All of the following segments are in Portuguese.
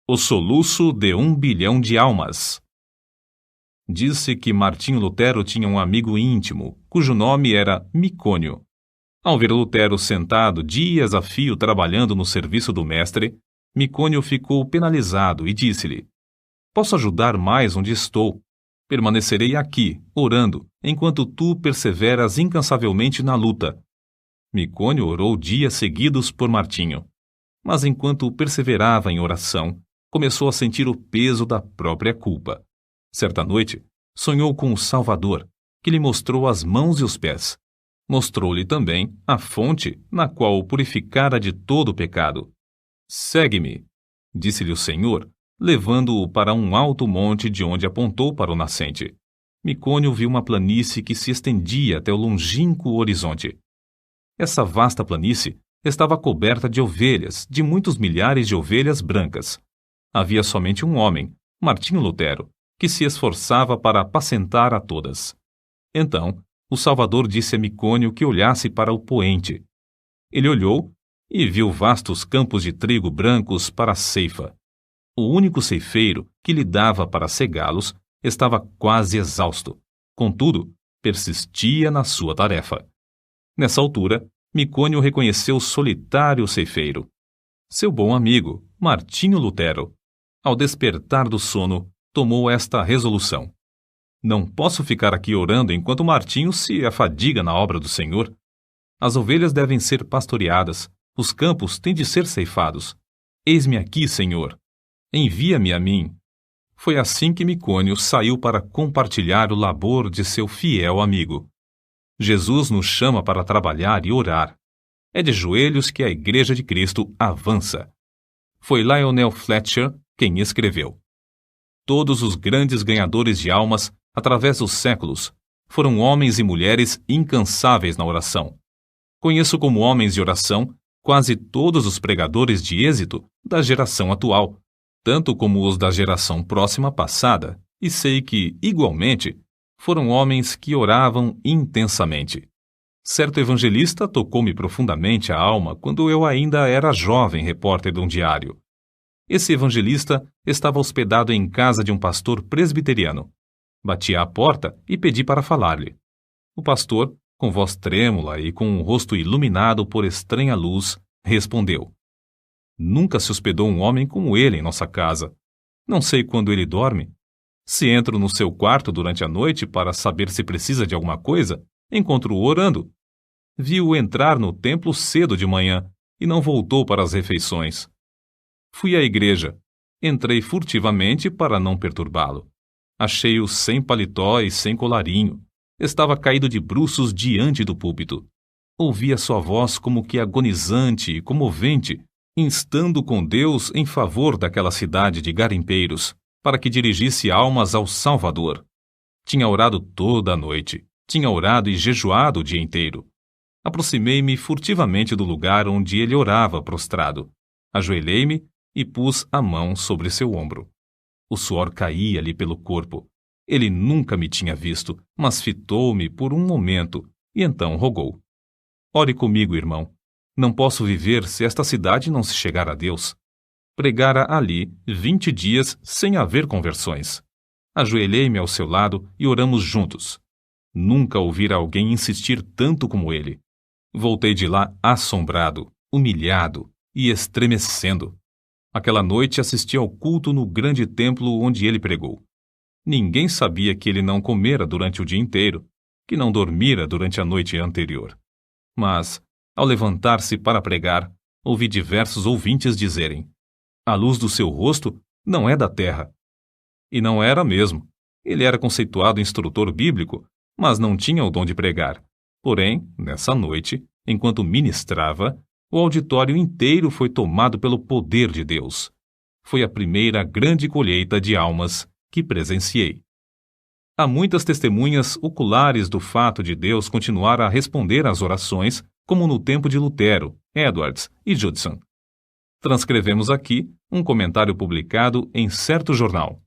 O soluço de 1 bilhão de almas. Disse que Martinho Lutero tinha um amigo íntimo, cujo nome era Micônio. Ao ver Lutero sentado dias a fio trabalhando no serviço do mestre, Micônio ficou penalizado e disse-lhe: Posso ajudar mais onde estou. Permanecerei aqui, orando, enquanto tu perseveras incansavelmente na luta. Micônio orou dias seguidos por Martinho. Mas enquanto perseverava em oração, começou a sentir o peso da própria culpa. Certa noite, sonhou com o Salvador, que lhe mostrou as mãos e os pés. Mostrou-lhe também a fonte na qual o purificara de todo o pecado. Segue-me, disse-lhe o Senhor, levando-o para um alto monte de onde apontou para o nascente. Micônio viu uma planície que se estendia até o longínquo horizonte. Essa vasta planície estava coberta de ovelhas, de muitos milhares de ovelhas brancas. Havia somente um homem, Martinho Lutero, que se esforçava para apacentar a todas. Então, o Salvador disse a Micônio que olhasse para o poente. Ele olhou e viu vastos campos de trigo brancos para a ceifa. O único ceifeiro que lhe dava para cegá-los estava quase exausto. Contudo, persistia na sua tarefa. Nessa altura, Micônio reconheceu o solitário ceifeiro. Seu bom amigo, Martinho Lutero. Ao despertar do sono, tomou esta resolução: Não posso ficar aqui orando enquanto Martinho se afadiga na obra do Senhor. As ovelhas devem ser pastoreadas, os campos têm de ser ceifados. Eis-me aqui, Senhor. Envia-me a mim. Foi assim que Micônio saiu para compartilhar o labor de seu fiel amigo. Jesus nos chama para trabalhar e orar. É de joelhos que a Igreja de Cristo avança. Foi Lionel Fletcher quem escreveu. Todos os grandes ganhadores de almas, através dos séculos, foram homens e mulheres incansáveis na oração. Conheço como homens de oração quase todos os pregadores de êxito da geração atual, tanto como os da geração próxima passada, e sei que, igualmente, foram homens que oravam intensamente. Certo evangelista tocou-me profundamente a alma quando eu ainda era jovem repórter de um diário. Esse evangelista estava hospedado em casa de um pastor presbiteriano. Bati à porta e pedi para falar-lhe. O pastor, com voz trêmula e com um rosto iluminado por estranha luz, respondeu: Nunca se hospedou um homem como ele em nossa casa. Não sei quando ele dorme. Se entro no seu quarto durante a noite para saber se precisa de alguma coisa, encontro-o orando. Vi-o entrar no templo cedo de manhã e não voltou para as refeições. Fui à igreja. Entrei furtivamente para não perturbá-lo. Achei-o sem paletó e sem colarinho. Estava caído de bruços diante do púlpito. Ouvi a sua voz como que agonizante e comovente, instando com Deus em favor daquela cidade de garimpeiros, para que dirigisse almas ao Salvador. Tinha orado toda a noite. Tinha orado e jejuado o dia inteiro. Aproximei-me furtivamente do lugar onde ele orava prostrado. Ajoelhei-me e pus a mão sobre seu ombro. O suor caía-lhe pelo corpo. Ele nunca me tinha visto, mas fitou-me por um momento e então rogou: Ore comigo, irmão. Não posso viver se esta cidade não se chegar a Deus. Pregara ali 20 dias sem haver conversões. Ajoelhei-me ao seu lado e oramos juntos. Nunca ouvira alguém insistir tanto como ele. Voltei de lá assombrado, humilhado e estremecendo. Aquela noite assisti ao culto no grande templo onde ele pregou. Ninguém sabia que ele não comera durante o dia inteiro, que não dormira durante a noite anterior. Mas, ao levantar-se para pregar, ouvi diversos ouvintes dizerem: A luz do seu rosto não é da terra. E não era mesmo. Ele era conceituado instrutor bíblico, mas não tinha o dom de pregar. Porém, nessa noite, enquanto ministrava, o auditório inteiro foi tomado pelo poder de Deus. Foi a primeira grande colheita de almas que presenciei. Há muitas testemunhas oculares do fato de Deus continuar a responder às orações, como no tempo de Lutero, Edwards e Judson. Transcrevemos aqui um comentário publicado em certo jornal.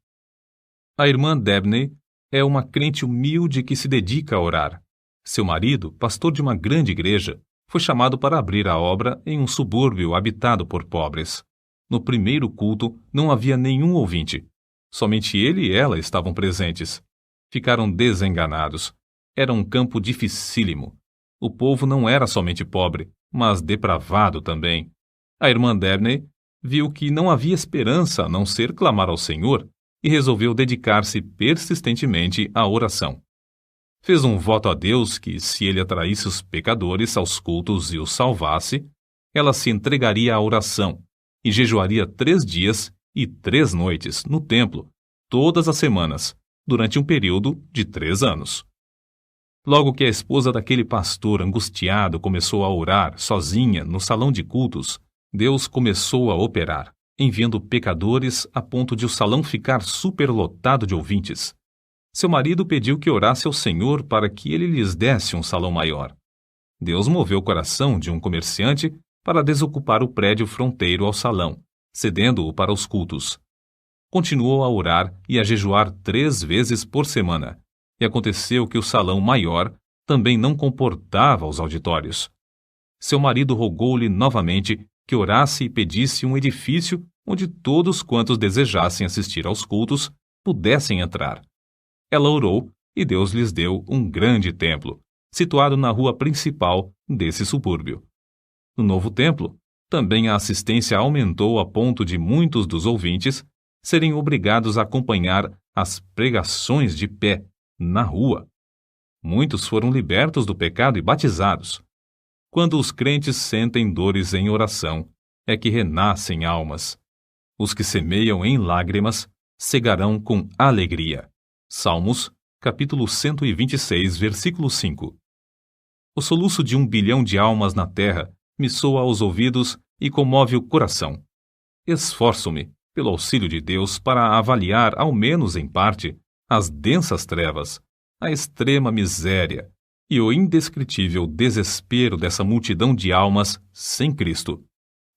A irmã Dabney é uma crente humilde que se dedica a orar. Seu marido, pastor de uma grande igreja, foi chamado para abrir a obra em um subúrbio habitado por pobres. No primeiro culto não havia nenhum ouvinte. Somente ele e ela estavam presentes. Ficaram desenganados. Era um campo dificílimo. O povo não era somente pobre, mas depravado também. A irmã Dabney viu que não havia esperança a não ser clamar ao Senhor e resolveu dedicar-se persistentemente à oração. Fez um voto a Deus que, se ele atraísse os pecadores aos cultos e os salvasse, ela se entregaria à oração e jejuaria 3 dias e 3 noites no templo, todas as semanas, durante um período de 3 anos. Logo que a esposa daquele pastor angustiado começou a orar sozinha no salão de cultos, Deus começou a operar, enviando pecadores a ponto de o salão ficar superlotado de ouvintes. Seu marido pediu que orasse ao Senhor para que ele lhes desse um salão maior. Deus moveu o coração de um comerciante para desocupar o prédio fronteiro ao salão, cedendo-o para os cultos. Continuou a orar e a jejuar 3 vezes por semana, e aconteceu que o salão maior também não comportava os auditórios. Seu marido rogou-lhe novamente que orasse e pedisse um edifício onde todos quantos desejassem assistir aos cultos pudessem entrar. Ela orou e Deus lhes deu um grande templo, situado na rua principal desse subúrbio. No novo templo, também a assistência aumentou a ponto de muitos dos ouvintes serem obrigados a acompanhar as pregações de pé, na rua. Muitos foram libertos do pecado e batizados. Quando os crentes sentem dores em oração, é que renascem almas. Os que semeiam em lágrimas cegarão com alegria. Salmos, capítulo 126, versículo 5. O soluço de 1 bilhão de almas na terra me soa aos ouvidos e comove o coração. Esforço-me, pelo auxílio de Deus, para avaliar, ao menos em parte, as densas trevas, a extrema miséria e o indescritível desespero dessa multidão de almas sem Cristo.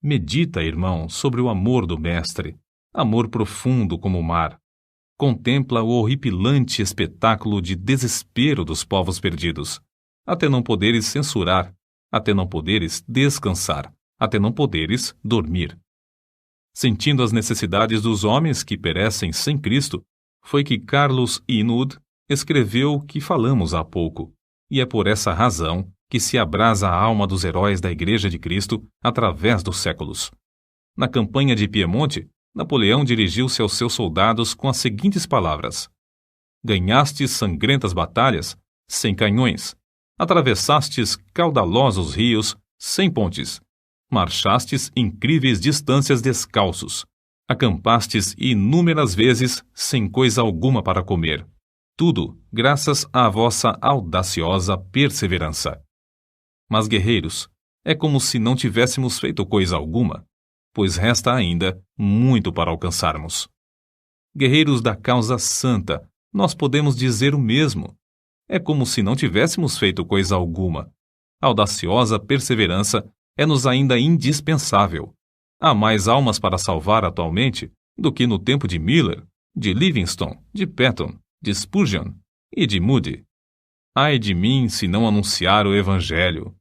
Medita, irmão, sobre o amor do Mestre, amor profundo como o mar. Contempla o horripilante espetáculo de desespero dos povos perdidos, até não poderes censurar, até não poderes descansar, até não poderes dormir. Sentindo as necessidades dos homens que perecem sem Cristo, foi que Carlos Inwood escreveu o que falamos há pouco, e é por essa razão que se abrasa a alma dos heróis da Igreja de Cristo através dos séculos. Na campanha de Piemonte, Napoleão dirigiu-se aos seus soldados com as seguintes palavras: ganhastes sangrentas batalhas sem canhões, atravessastes caudalosos rios sem pontes, marchastes incríveis distâncias descalços, acampastes inúmeras vezes sem coisa alguma para comer. Tudo graças à vossa audaciosa perseverança. Mas, guerreiros, é como se não tivéssemos feito coisa alguma, pois resta ainda muito para alcançarmos. Guerreiros da causa santa, nós podemos dizer o mesmo. É como se não tivéssemos feito coisa alguma. A audaciosa perseverança é-nos ainda indispensável. Há mais almas para salvar atualmente do que no tempo de Miller, de Livingstone, de Patton, de Spurgeon e de Moody. Ai de mim se não anunciar o Evangelho.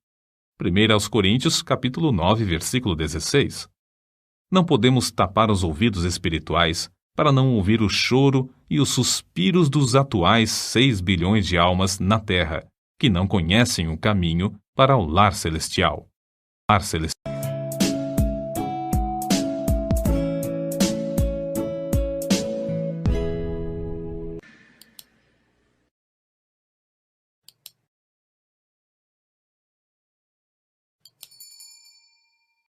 1 Coríntios, capítulo 9, versículo 16. Não podemos tapar os ouvidos espirituais para não ouvir o choro e os suspiros dos atuais 6 bilhões de almas na Terra, que não conhecem o caminho para o lar celestial. Lar celestial.